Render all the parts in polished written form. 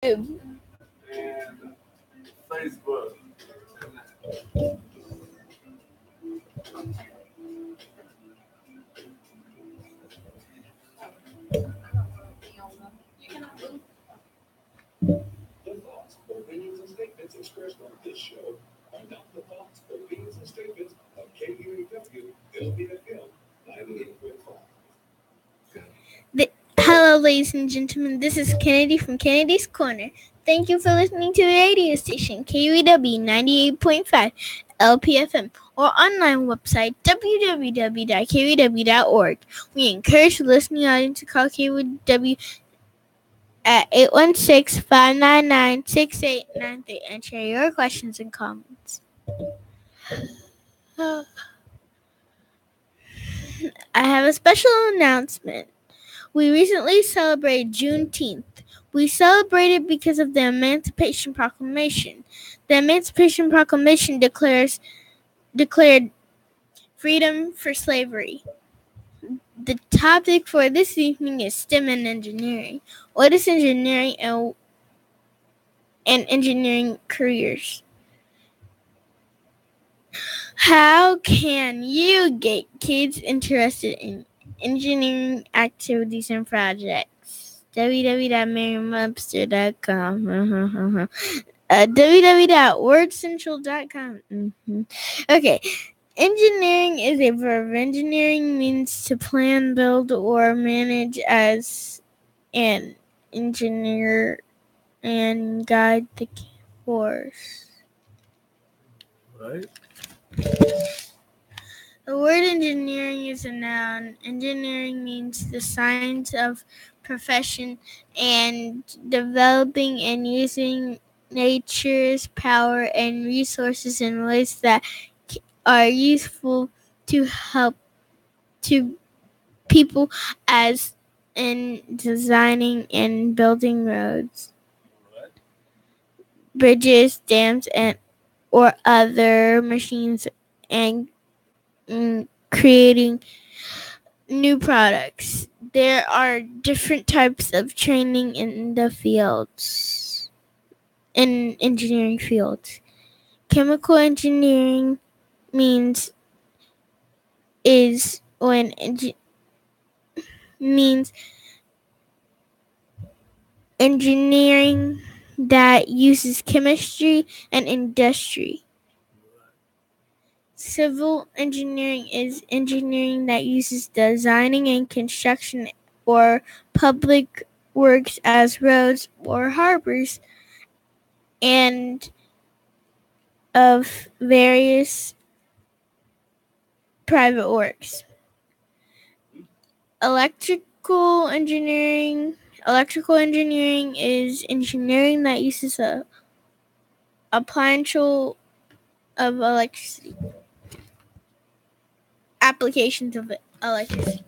YouTube. and Facebook. The thoughts, opinions, and statements expressed on this show are not the thoughts, opinions, and statements of KUAW LPFM 98.5. Hello, ladies and gentlemen. This is Kennedy from Kennedy's Korner. Thank you for listening to the radio station KUAW 98.5 LPFM or online website www.kuaw.org. We encourage the listening audience to call KUAW at 816-599-6893 and share your questions and comments. I have a special announcement. We recently celebrated Juneteenth. We celebrated because of the Emancipation Proclamation. The Emancipation Proclamation declared freedom for slavery. The topic for this evening is STEM and engineering. What is engineering and engineering careers? How can you get kids interested in engineering activities and projects? www.merriam-webster.com www.wordcentral.com Okay. Engineering is a verb. Engineering means to plan, build, or manage as an engineer and guide the course. Right? The word engineering is a noun. Engineering means the science of profession and developing and using nature's power and resources in ways that are useful to help to people as in designing and building roads, Right. bridges, dams, and or other machines and creating new products. There are different types of training in the fields, in engineering fields. Chemical engineering means engineering that uses chemistry and industry. Civil engineering is engineering that uses designing and construction or public works as roads or harbors and of various private works. Electrical engineering is engineering that uses a potential of electricity. Applications of electricity.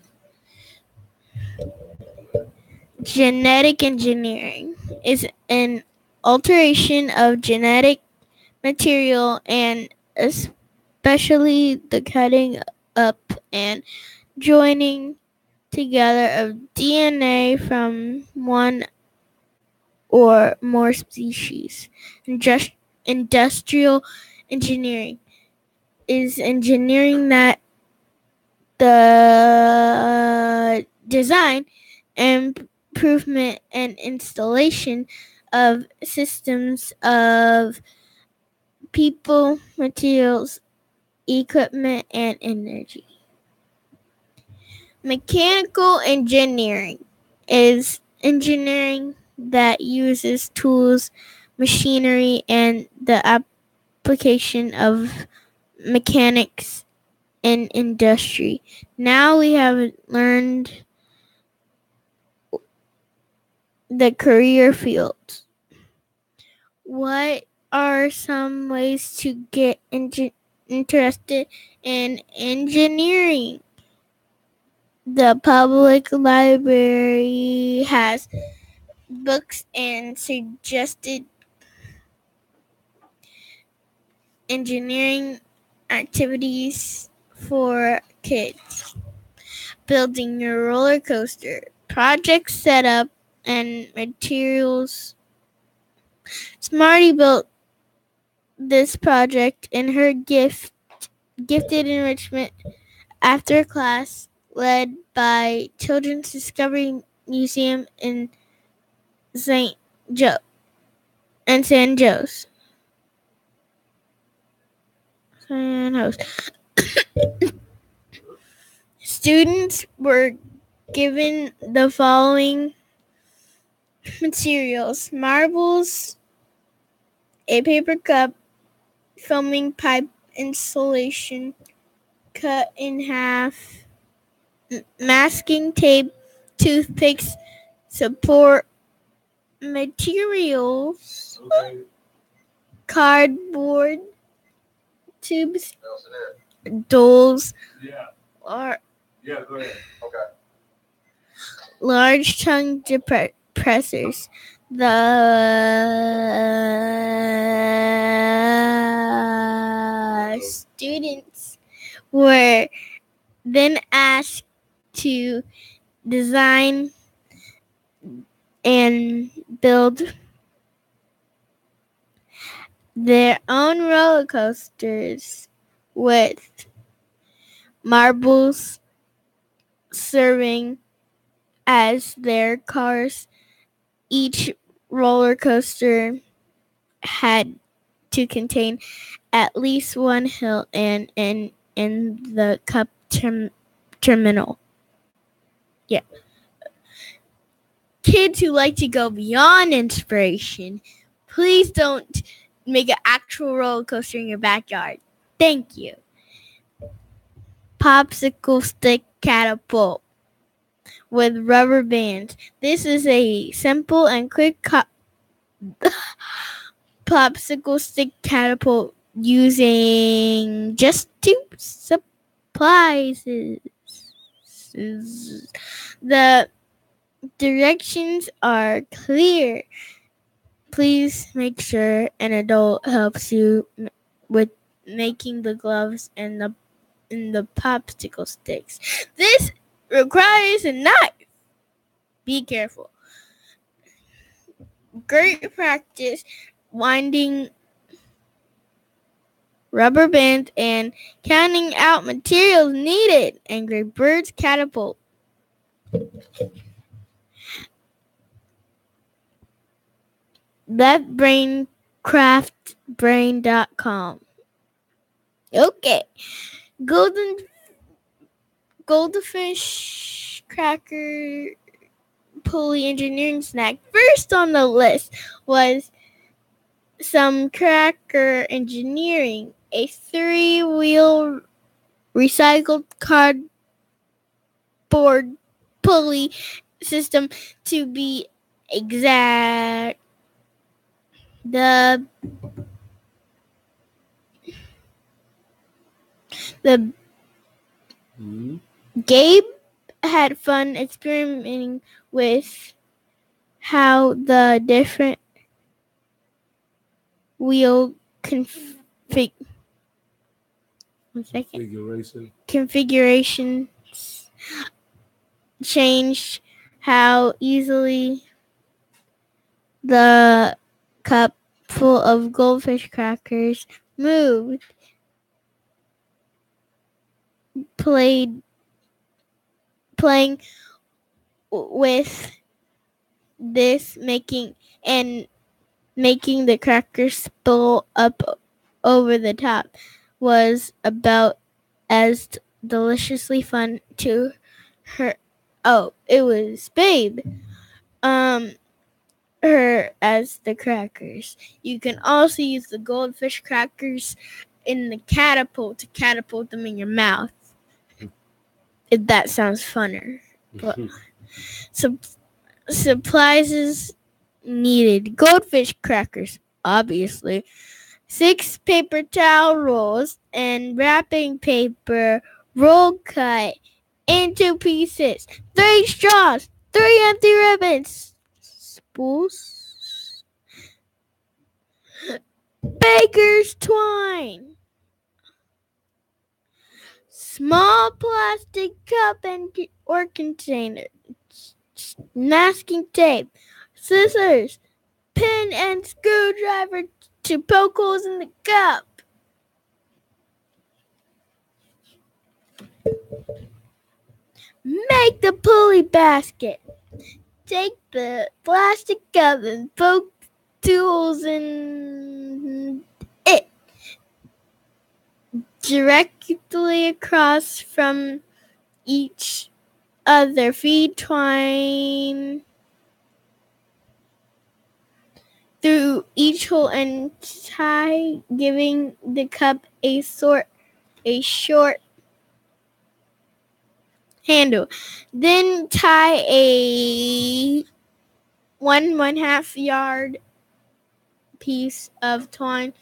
Genetic engineering is an alteration of genetic material and especially the cutting up and joining together of DNA from one or more species. Industrial engineering is engineering that the design, improvement, and installation of systems of people, materials, equipment, and energy. Mechanical engineering is engineering that uses tools, machinery, and the application of mechanics in industry. Now we have learned the career fields. What are some ways to get interested in engineering? The public library has books and suggested engineering activities for kids. Building a roller coaster, project setup, and materials Smarty built this project in her gifted enrichment after class led by Children's Discovery Museum in St. Joe and San Jose. San Jose. Students were given the following materials: marbles, a paper cup, filming pipe insulation cut in half, masking tape, toothpicks, support materials, cardboard tubes, dolls, or large tongue depressors. The students were then asked to design and build their own roller coasters with marbles serving as their cars. Each roller coaster had to contain at least one hill and in the cup terminal. Yeah. Kids who like to go beyond inspiration, please don't make an actual roller coaster in your backyard. Thank you. Popsicle stick catapult with rubber bands. This is a simple and quick popsicle stick catapult using just two supplies. The directions are clear. Please make sure an adult helps you with making the gloves and the popsicle sticks. This requires a knife. Be careful. Great practice winding rubber bands and counting out materials needed. Angry Birds catapult. LeftBrainCraftBrain.com. Okay. Goldfish cracker pulley engineering snack. First on the list was some cracker engineering, a 3-wheel recycled cardboard pulley system to be exact. The Gabe had fun experimenting with how the different wheel configurations changed how easily the cup full of goldfish crackers moved. Playing with this, making the crackers spill up over the top was about as deliciously fun to her. Oh, it was Babe. Her as the crackers. You can also use the goldfish crackers in the catapult to catapult them in your mouth. If that sounds funner. But supplies is needed. Goldfish crackers, obviously. 6 paper towel rolls and wrapping paper roll cut into pieces. 3 straws. 3 empty ribbons. Spools. Baker's twine. Small plastic cup or container. Masking tape. Scissors. pin and screwdriver to poke holes in the cup. Make the pulley basket. Take the plastic cup and poke 2 holes in it directly across from each other. Feed twine through each hole and tie, giving the cup a short handle. Then tie a 1.5 yard piece of twine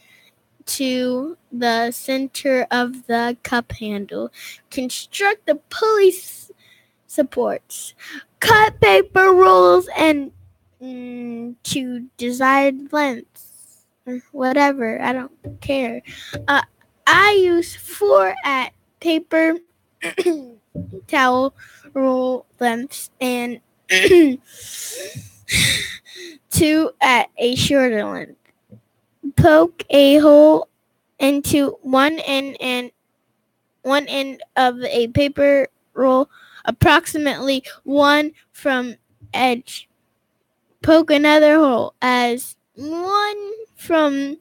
to the center of the cup handle. Construct the pulley supports. Cut paper rolls and to desired lengths. Or whatever, I don't care. I use 4 at paper towel roll lengths and 2 at a shorter length. Poke a hole into one end of a paper roll, approximately 1 from edge. Poke another hole as 1 from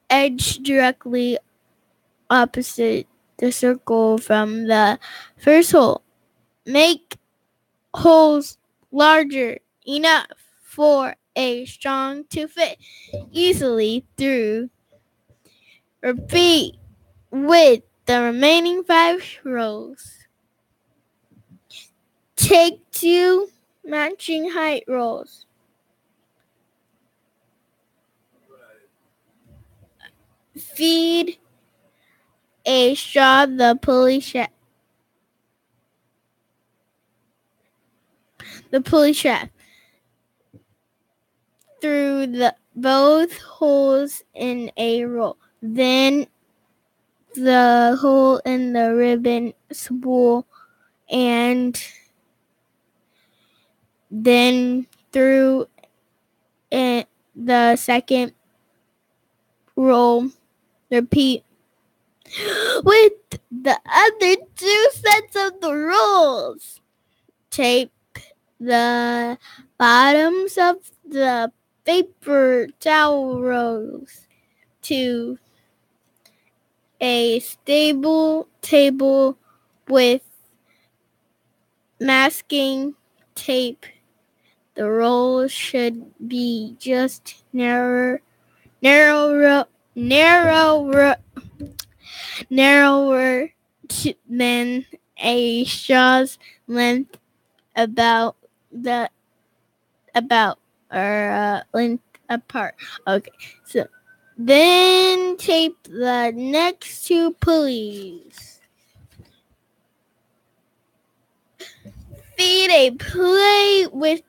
edge directly opposite the circle from the first hole. Make holes larger enough for a strong to fit easily through. Repeat with the remaining 5 rows. Take 2 matching height rolls. Feed a straw the pulley shaft. Through both holes in a roll. Then the hole in the ribbon spool, and then through the second roll. Repeat with the other 2 sets of the rolls. Tape the bottoms of the paper towel rolls to a stable table with masking tape. The rolls should be just narrower than a straw's length, length apart. Okay, so then tape the next 2 pulleys. Feed and play with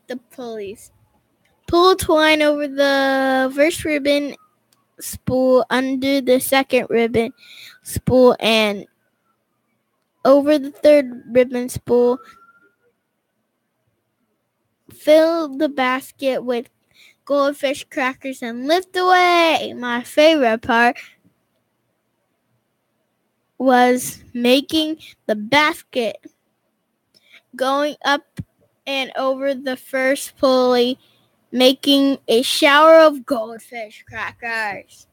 the pulleys. Pull twine over the first ribbon spool, under the second ribbon spool, and over the third ribbon spool. Fill the basket with goldfish crackers and lift away. My favorite part was making the basket, going up and over the first pulley, making a shower of goldfish crackers.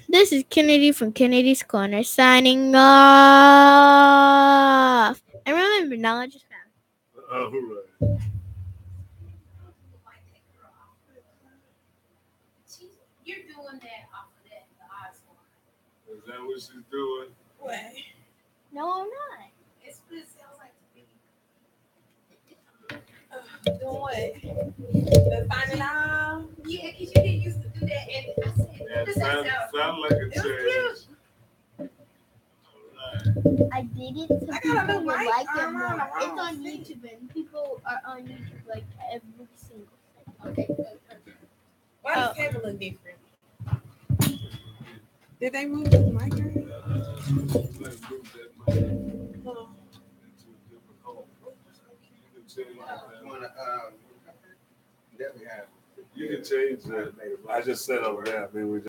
This is Kennedy from Kennedy's Korner, signing off. And remember, knowledge is found. All right. You're doing that off of that, the odds one. Is that what she's doing? What? No, I'm not. It's what it sounds like to me. Doing what? The finding out? Yeah, because you didn't used to do that. And I said, Yeah, this sound like a it was change. cute. I did it so I people got a new would mic. like it I'm more. on the It's wrong on thing. YouTube, and people are on YouTube like every single thing. Okay. Why does the table look different? Did they move the mic? Let's move that mic into Oh. a different hole. You can change that. Definitely have. You can change that. I just said over there. I mean, we